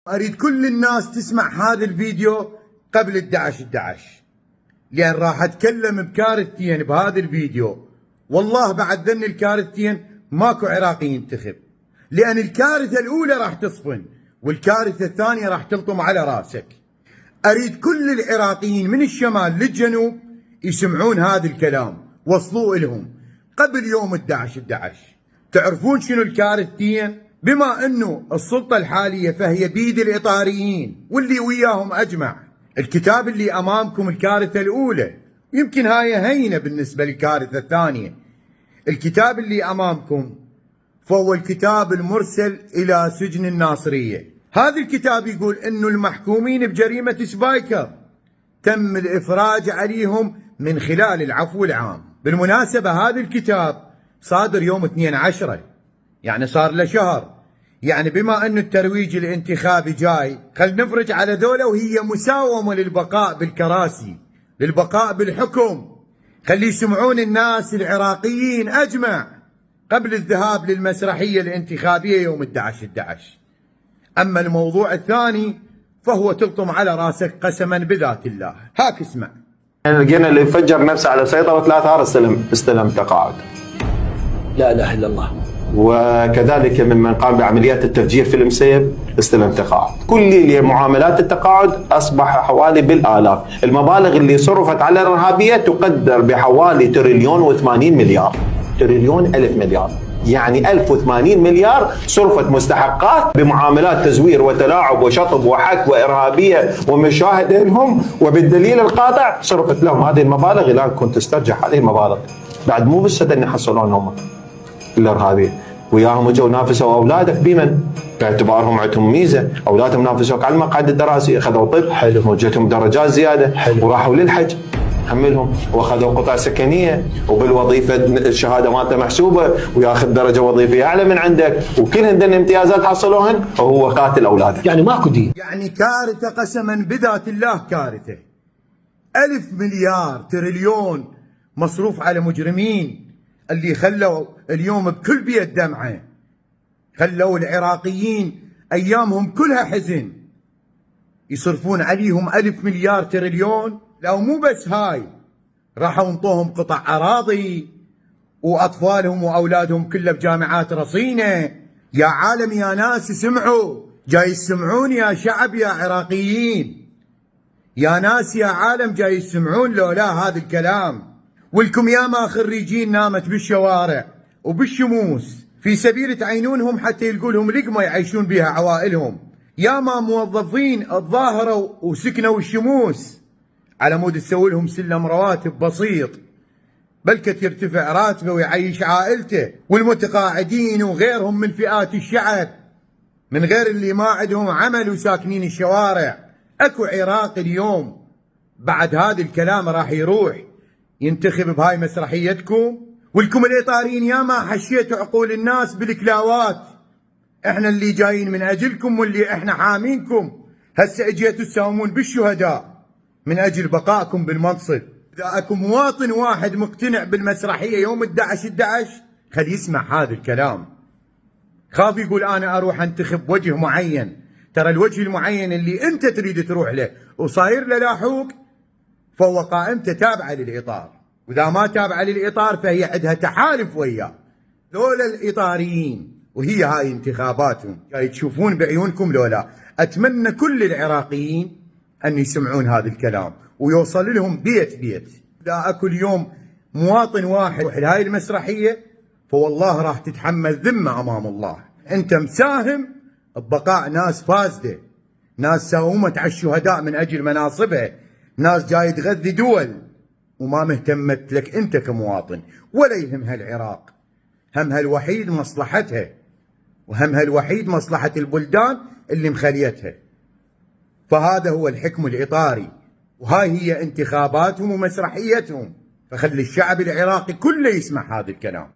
أريد كل الناس تسمع هذا الفيديو قبل 11/11، لأن راح أتكلم بكارثتين بهذا الفيديو. والله بعد ذن الكارثتين ماكو عراقي ينتخب، لأن الكارثة الأولى راح تصفن والكارثة الثانية راح تلطم على راسك. أريد كل العراقيين من الشمال للجنوب يسمعون هذا الكلام، وصلوه لهم قبل يوم 11/11. تعرفون شنو الكارثتين؟ بما انه السلطة الحالية فهي بيد الإطاريين واللي وياهم أجمع. الكتاب اللي أمامكم الكارثة الأولى، يمكن هاي هينة بالنسبة للكارثة الثانية. الكتاب اللي أمامكم فهو الكتاب المرسل إلى سجن الناصرية. هذا الكتاب يقول إنه المحكومين بجريمة سبايكر تم الإفراج عليهم من خلال العفو العام. بالمناسبة هذا الكتاب صادر يوم 2/10، يعني صار له شهر. يعني بما أنه الترويج الانتخابي جاي، خل نفرج على ذولا وهي مساومة للبقاء بالكراسي، للبقاء بالحكم. خلي يسمعون الناس العراقيين أجمع قبل الذهاب للمسرحية الانتخابية يوم 11/11. أما الموضوع الثاني فهو تلطم على راسك قسما بذات الله. هاك اسمع. لقينا اللي فجر نفسه على سيطرة 3 آر استلم تقاعد. لا اله الا الله. وكذلك ممن قام بعمليات التفجير في المسيب استلم تقاعد. كل معاملات التقاعد أصبح حوالي بالآلاف. المبالغ اللي صرفت على الإرهابية تقدر بحوالي 1,080 مليار، 1,000,000 مليار، يعني 1080 مليار صرفت مستحقات بمعاملات تزوير وتلاعب وشطب وحك وإرهابية ومشاهد لهم، وبالدليل القاطع صرفت لهم هذه المبالغ. الآن كنت تسترجع هذه المبالغ بعد مو بالسد أن يحصلون هم الإرهابية، وياهم اجوا نافسوا أولادك بمن؟ باعتبارهم عندهم ميزة، أولادهم نافسوك على المقاعد الدراسية، أخذوا طب، حلو، وجتهم درجات زيادة، حلو، وراحوا للحج حملهم، واخذوا قطع سكنيه، وبالوظيفه الشهاده مالته محسوبه، وياخذ درجه وظيفيه اعلى من عندك، وكلهن ذن امتيازات حصلوهن وهو قاتل اولادك. يعني ماكو دين. يعني كارثه قسما بذات الله، كارثه. 1000 مليار تريليون مصروف على مجرمين اللي خلوا اليوم بكل بيت دمعه، خلوا العراقيين ايامهم كلها حزن، يصرفون عليهم 1000 مليار تريليون. لو مو بس هاي، راحوا انطوهم قطع اراضي واطفالهم واولادهم كلها بجامعات رصينه. يا عالم يا ناس اسمعوا، جاي يسمعون يا شعب يا عراقيين، يا ناس يا عالم جاي يسمعون لو لا هذا الكلام. ولكم ياما خريجين نامت بالشوارع وبالشموس في سبيل تعينونهم حتى يلقوا لقمه يعيشون بها عوائلهم. ياما موظفين تظاهروا وسكنوا الشموس على مود تسوي لهم سلم رواتب بسيط، بلكة يرتفع راتبه ويعيش عائلته. والمتقاعدين وغيرهم من فئات الشعب، من غير اللي ما عندهم عمل وساكنين الشوارع. اكو عراقي اليوم بعد هذا الكلام راح يروح ينتخب بهاي مسرحيتكم؟ ولكم الإطاريين ياما حشيتوا عقول الناس بالكلاوات، احنا اللي جايين من اجلكم واللي احنا حامينكم. هسه اجيتوا تساومون بالشهداء من اجل بقائكم بالمنصب. اذا اكو مواطن واحد مقتنع بالمسرحيه يوم 11/11 خلي يسمع هذا الكلام. خاف يقول انا اروح انتخب وجه معين. ترى الوجه المعين اللي انت تريد تروح له وصاير له لاحوق فهو قائمته تابعه للاطار، واذا ما تابعه للاطار فهي عندها تحالف وياه. ذولا الاطاريين وهي هاي انتخاباتهم، جاي تشوفون بعيونكم لولا. اتمنى كل العراقيين أن يسمعون هذا الكلام ويوصل لهم بيت بيت. إذا أكو اليوم مواطن واحد يروح لهاي المسرحية فوالله راح تتحمل ذمة أمام الله. أنت مساهم ببقاء ناس فاسدة، ناس ساومت على الشهداء من أجل مناصبها، ناس جاي تغذي دول وما مهتمت لك أنت كمواطن، ولا يهمها العراق. همها الوحيد مصلحتها، وهمها الوحيد مصلحة البلدان اللي مخليتها. فهذا هو الحكم الإطاري، وهاي هي انتخاباتهم ومسرحيتهم. فخلي الشعب العراقي كله يسمع هذا الكلام.